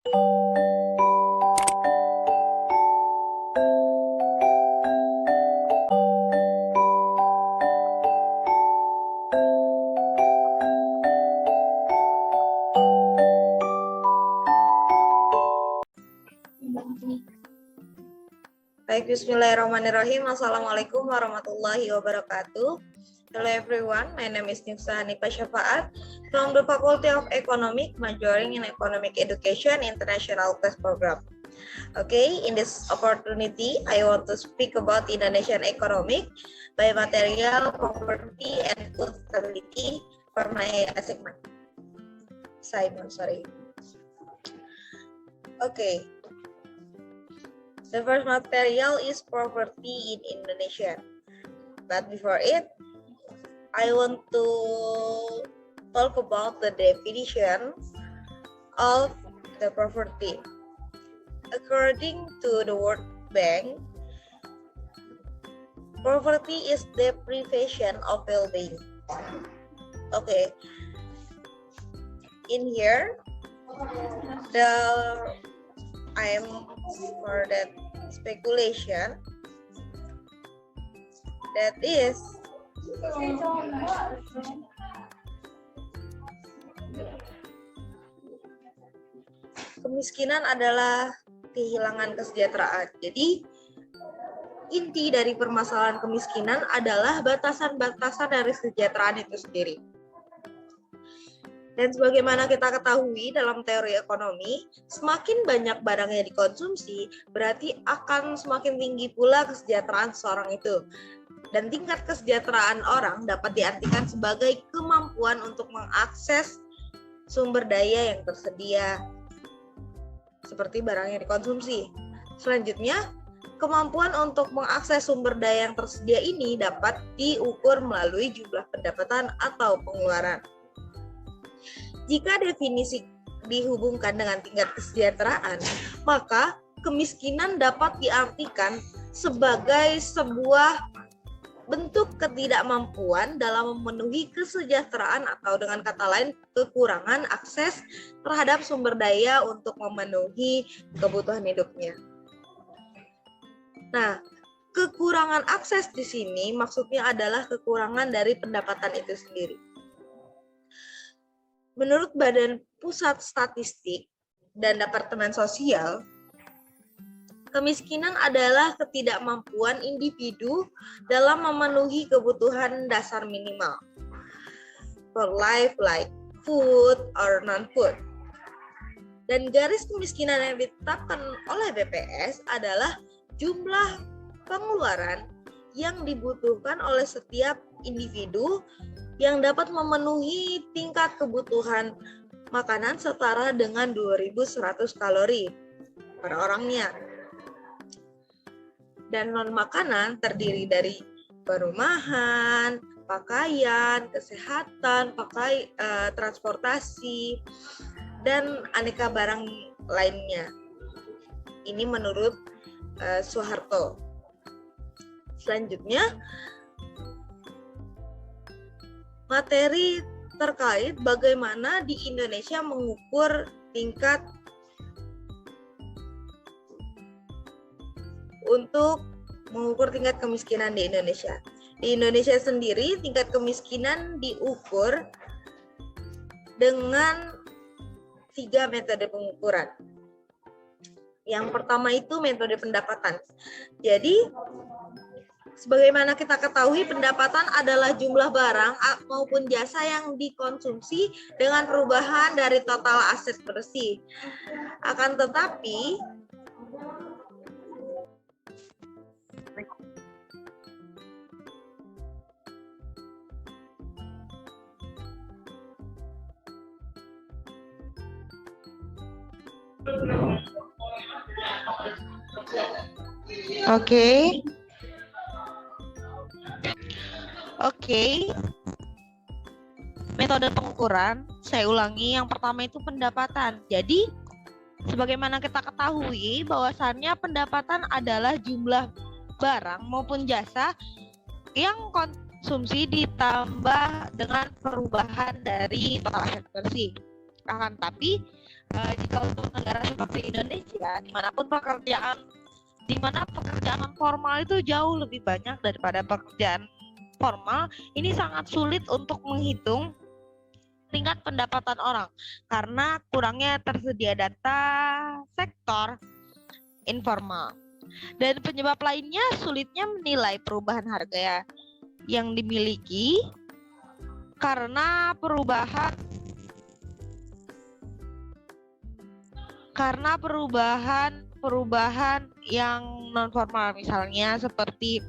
Baik, bismillahirrahmanirrahim. Assalamualaikum warahmatullahi wabarakatuh. Hello everyone, my name is Nifsa Hanifah Syafaat from the Faculty of Economics, majoring in Economic Education International Class Program. Okay, in this opportunity, I want to speak about Indonesian economic by material, property, and food stability for my segment. Okay. The first material is property in Indonesia. But before it, I want to talk about the definition of the property. According to the World Bank, property is deprivation of well-being. Okay. In here, I am for that speculation that is kemiskinan adalah kehilangan kesejahteraan. Jadi inti dari permasalahan kemiskinan adalah batasan-batasan dari kesejahteraan itu sendiri. Dan sebagaimana kita ketahui dalam teori ekonomi, semakin banyak barang yang dikonsumsi, berarti akan semakin tinggi pula kesejahteraan seseorang itu. Dan tingkat kesejahteraan orang dapat diartikan sebagai kemampuan untuk mengakses sumber daya yang tersedia, seperti barang yang dikonsumsi. Selanjutnya, kemampuan untuk mengakses sumber daya yang tersedia ini dapat diukur melalui jumlah pendapatan atau pengeluaran. Jika definisi dihubungkan dengan tingkat kesejahteraan, maka kemiskinan dapat diartikan sebagai sebuah bentuk ketidakmampuan dalam memenuhi kesejahteraan atau dengan kata lain kekurangan akses terhadap sumber daya untuk memenuhi kebutuhan hidupnya. Nah, kekurangan akses di sini maksudnya adalah kekurangan dari pendapatan itu sendiri. Menurut Badan Pusat Statistik dan Departemen Sosial, kemiskinan adalah ketidakmampuan individu dalam memenuhi kebutuhan dasar minimal for life like food or non-food. Dan garis kemiskinan yang ditetapkan oleh BPS adalah jumlah pengeluaran yang dibutuhkan oleh setiap individu yang dapat memenuhi tingkat kebutuhan makanan setara dengan 2.100 kalori per orangnya. Dan non-makanan terdiri dari perumahan, pakaian, kesehatan, transportasi, dan aneka barang lainnya. Ini menurut Soeharto. Selanjutnya, materi terkait bagaimana di Indonesia mengukur tingkat kemiskinan di Indonesia. Di Indonesia sendiri tingkat kemiskinan diukur dengan 3 metode pengukuran. Yang pertama itu metode pendapatan. Jadi sebagaimana kita ketahui, pendapatan adalah jumlah barang maupun jasa yang dikonsumsi dengan perubahan dari total aset bersih. Akan tetapi, Oke. Metode pengukuran, saya ulangi, yang pertama itu pendapatan. Jadi, sebagaimana kita ketahui bahwasannya pendapatan adalah jumlah barang maupun jasa yang konsumsi ditambah dengan perubahan dari total aset bersih. Akan tapi Jika untuk negara seperti Indonesia, di mana pekerjaan non formal itu jauh lebih banyak daripada pekerjaan formal, ini sangat sulit untuk menghitung tingkat pendapatan orang karena kurangnya tersedia data sektor informal. Dan penyebab lainnya sulitnya menilai perubahan harga yang dimiliki karena perubahan yang non formal, misalnya seperti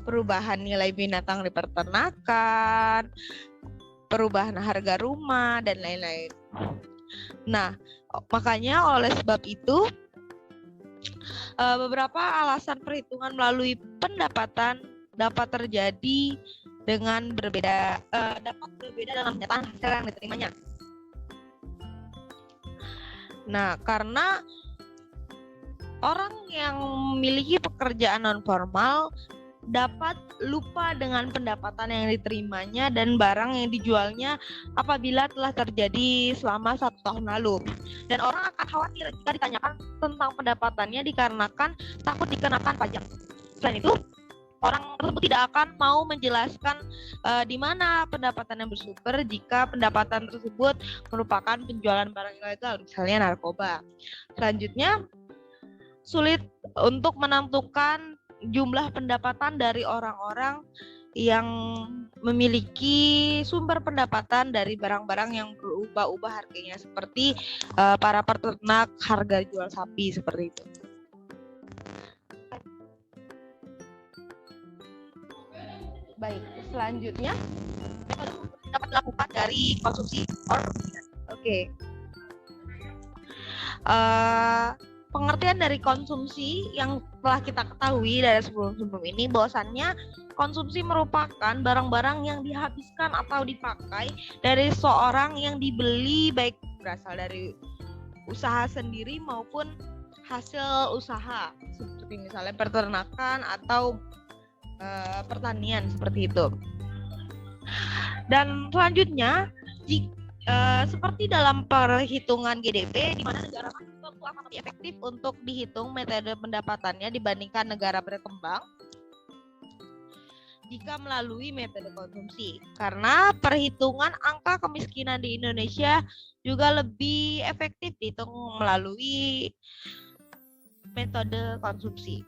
perubahan nilai binatang di peternakan, perubahan harga rumah, dan lain-lain. Nah, makanya oleh sebab itu beberapa alasan perhitungan melalui pendapatan dapat terjadi dengan berbeda dalam kenyataan hasil yang diterimanya. Nah, karena orang yang memiliki pekerjaan non formal dapat lupa dengan pendapatan yang diterimanya dan barang yang dijualnya apabila telah terjadi selama 1 tahun lalu. Dan orang akan khawatir jika ditanyakan tentang pendapatannya dikarenakan takut dikenakan pajak. Selain itu, orang tersebut tidak akan mau menjelaskan di mana pendapatan yang bersumber jika pendapatan tersebut merupakan penjualan barang ilegal, misalnya narkoba. Selanjutnya, sulit untuk menentukan jumlah pendapatan dari orang-orang yang memiliki sumber pendapatan dari barang-barang yang berubah-ubah harganya, seperti para peternak harga jual sapi seperti itu. Baik, selanjutnya dapat dilakukan dari konsumsi orang. Oke. Pengertian dari konsumsi yang telah kita ketahui dari sebelum ini, bahwasannya konsumsi merupakan barang-barang yang dihabiskan atau dipakai dari seorang yang dibeli, baik berasal dari usaha sendiri maupun hasil usaha, seperti misalnya peternakan atau pertanian seperti itu. Dan selanjutnya, seperti dalam perhitungan GDP, di mana negara maju akan lebih efektif untuk dihitung metode pendapatannya dibandingkan negara berkembang jika melalui metode konsumsi. Karena perhitungan angka kemiskinan di Indonesia juga lebih efektif dihitung melalui metode konsumsi.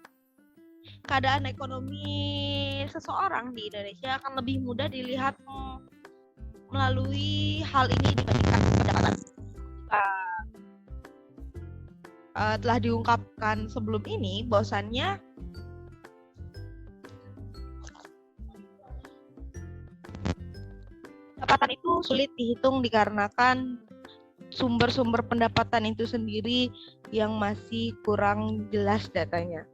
Keadaan ekonomi seseorang di Indonesia akan lebih mudah dilihat melalui hal ini dibandingkan pendapatan. Telah diungkapkan sebelum ini bahwasannya pendapatan itu sulit dihitung dikarenakan sumber-sumber pendapatan itu sendiri yang masih kurang jelas datanya.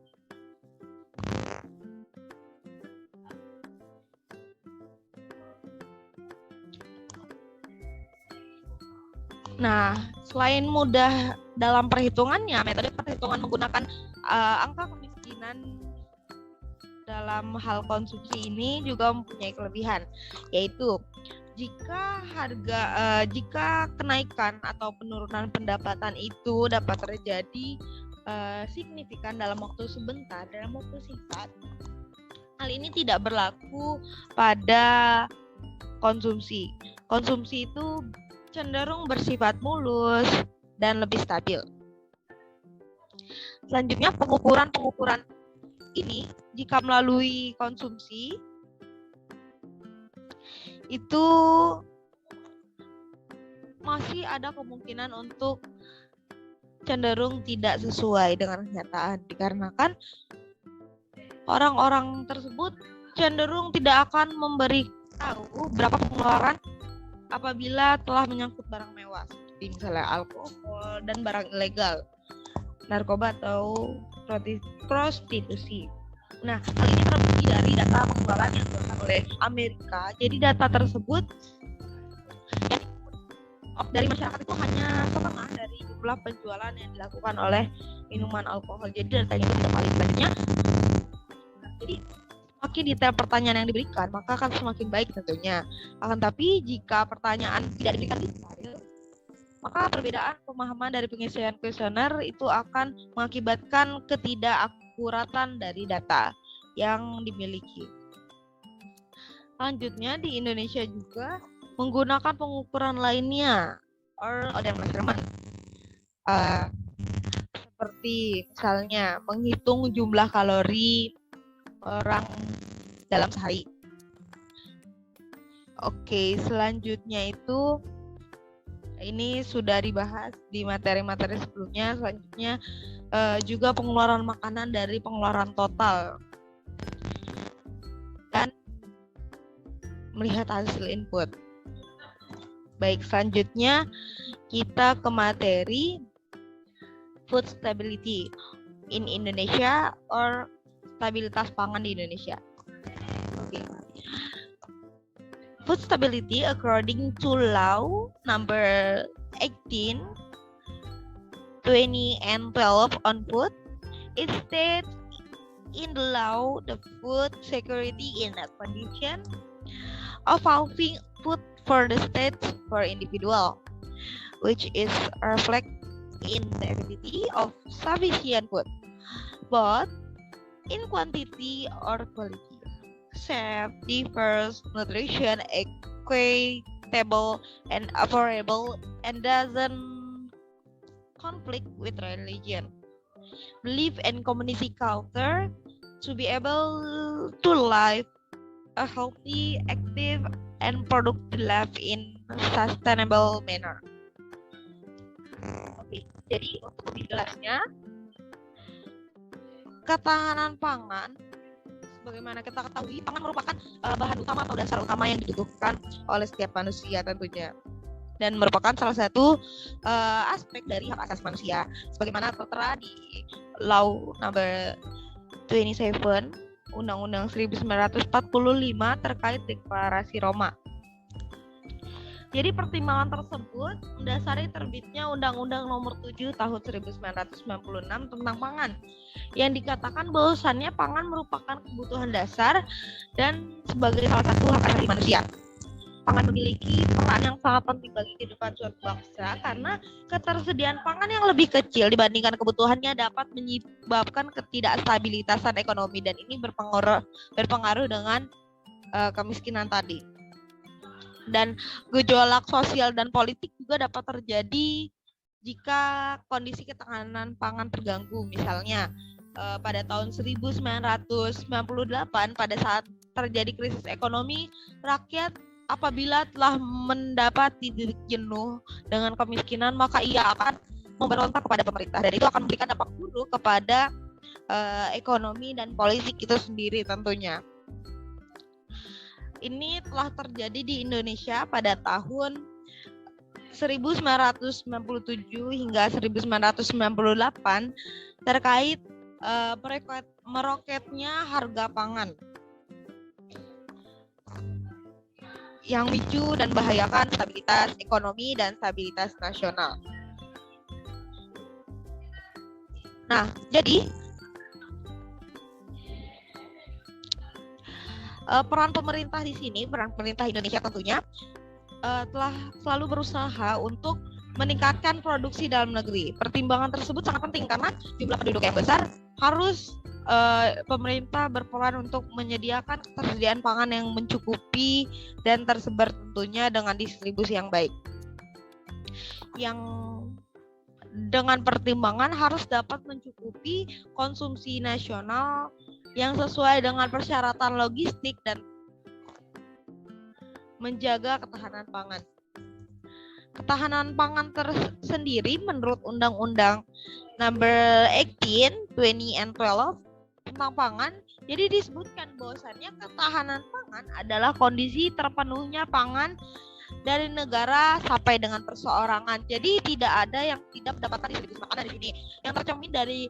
Nah, selain mudah dalam perhitungannya, metode perhitungan menggunakan angka kemiskinan dalam hal konsumsi ini juga mempunyai kelebihan, yaitu jika kenaikan atau penurunan pendapatan itu dapat terjadi signifikan dalam waktu sebentar, dalam waktu singkat, hal ini tidak berlaku pada konsumsi. Konsumsi itu cenderung bersifat mulus dan lebih stabil. Selanjutnya, pengukuran ini jika melalui konsumsi itu masih ada kemungkinan untuk cenderung tidak sesuai dengan kenyataan, dikarenakan orang-orang tersebut cenderung tidak akan memberitahu berapa pengeluaran apabila telah menyangkut barang mewah, seperti misalnya alkohol dan barang ilegal, narkoba atau prostitusi. Nah, hal ini terbukti dari data pengeluaran yang dilakukan oleh Amerika. Jadi data tersebut dari masyarakat itu hanya setengah dari jumlah penjualan yang dilakukan oleh minuman alkohol. Jadi datanya itu tidak valid. Selanjutnya, jadi semakin detail pertanyaan yang diberikan, maka akan semakin baik tentunya. Akan tapi jika pertanyaan tidak diberikan detail, maka perbedaan pemahaman dari pengisian kuesioner itu akan mengakibatkan ketidakakuratan dari data yang dimiliki. Selanjutnya di Indonesia juga menggunakan pengukuran lainnya or other measurement. Seperti misalnya menghitung jumlah kalori orang dalam sehari. Oke, selanjutnya itu ini sudah dibahas di materi-materi sebelumnya. Selanjutnya juga pengeluaran makanan dari pengeluaran total dan melihat hasil input. Baik, selanjutnya kita ke materi food stability in Indonesia or stabilitas pangan di Indonesia. Okay. Food stability according to law number 18, 20 and 12 on food, it states in the law the food security in a condition of having food for the state for individual, which is reflect in the ability of sufficient food, both in quantity or quality, safe, diverse, nutrition, equitable, and affordable, and doesn't conflict with religion, belief, and community culture to be able to live a healthy, active, and productive life in a sustainable manner. Oke, jadi untuk lebih jelasnya, ketahanan pangan, sebagaimana kita ketahui, pangan merupakan bahan utama atau dasar utama yang dibutuhkan oleh setiap manusia tentunya, dan merupakan salah satu aspek dari hak asasi manusia, sebagaimana tertera di Law Number 27 Undang-Undang 1945 terkait Deklarasi Roma. Jadi pertimbangan tersebut mendasari terbitnya Undang-Undang Nomor 7 Tahun 1996 tentang pangan, yang dikatakan bahwasannya pangan merupakan kebutuhan dasar dan sebagai salah satu hak asasi manusia. Pangan memiliki peran yang sangat penting bagi kehidupan suatu bangsa karena ketersediaan pangan yang lebih kecil dibandingkan kebutuhannya dapat menyebabkan ketidakstabilitasan ekonomi, dan ini berpengaruh dengan kemiskinan tadi. Dan gejolak sosial dan politik juga dapat terjadi jika kondisi ketahanan pangan terganggu. Misalnya pada tahun 1998 pada saat terjadi krisis ekonomi, rakyat apabila telah mendapat titik jenuh dengan kemiskinan, maka ia akan memberontak kepada pemerintah, dan itu akan memberikan dampak buruk kepada ekonomi dan politik itu sendiri tentunya. Ini telah terjadi di Indonesia pada tahun 1997 hingga 1998 terkait meroketnya harga pangan yang micu dan bahayakan stabilitas ekonomi dan stabilitas nasional. Nah, jadi peran pemerintah di sini, peran pemerintah Indonesia tentunya telah selalu berusaha untuk meningkatkan produksi dalam negeri. Pertimbangan tersebut sangat penting karena jumlah penduduk yang besar, harus pemerintah berperan untuk menyediakan ketersediaan pangan yang mencukupi dan tersebar tentunya dengan distribusi yang baik. Yang dengan pertimbangan harus dapat mencukupi konsumsi nasional yang sesuai dengan persyaratan logistik dan menjaga ketahanan pangan. Ketahanan pangan tersendiri menurut Undang-Undang Number 18, 20 and 12 tentang pangan, jadi disebutkan bahwasannya ketahanan pangan adalah kondisi terpenuhnya pangan dari negara sampai dengan perseorangan. Jadi tidak ada yang tidak mendapatkan distribusi makanan di sini. Yang tercermin dari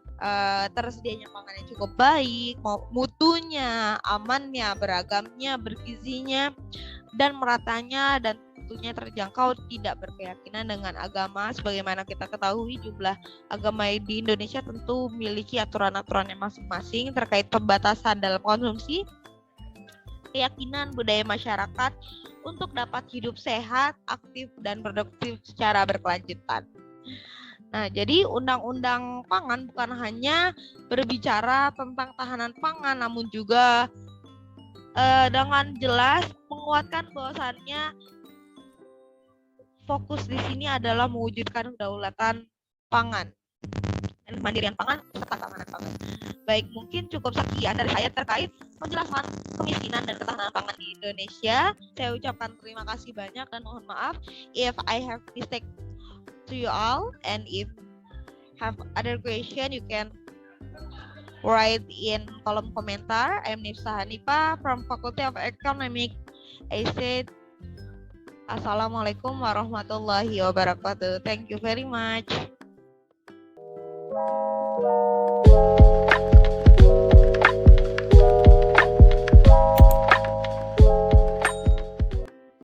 tersedianya pangan yang cukup baik, mutunya, amannya, beragamnya, bergizinya, dan meratanya, dan tentunya terjangkau, tidak berkeyakinan dengan agama. Sebagaimana kita ketahui, jumlah agama di Indonesia tentu memiliki aturan-aturannya masing-masing terkait pembatasan dalam konsumsi, keyakinan budaya masyarakat untuk dapat hidup sehat, aktif, dan produktif secara berkelanjutan. Nah, jadi undang-undang pangan bukan hanya berbicara tentang tahanan pangan, namun juga dengan jelas menguatkan bahwasannya fokus di sini adalah mewujudkan kedaulatan pangan dan kemandirian pangan serta keamanan pangan. Baik, mungkin cukup sekian dari saya terkait penjelasan kemiskinan dan ketahanan pangan di Indonesia. Saya ucapkan terima kasih banyak dan mohon maaf if I have mistake to you all, and if have other question you can write in kolom komentar. I'm Nifsa Hanifa from Faculty of Economic. I said Assalamualaikum warahmatullahi wabarakatuh. Thank you very much.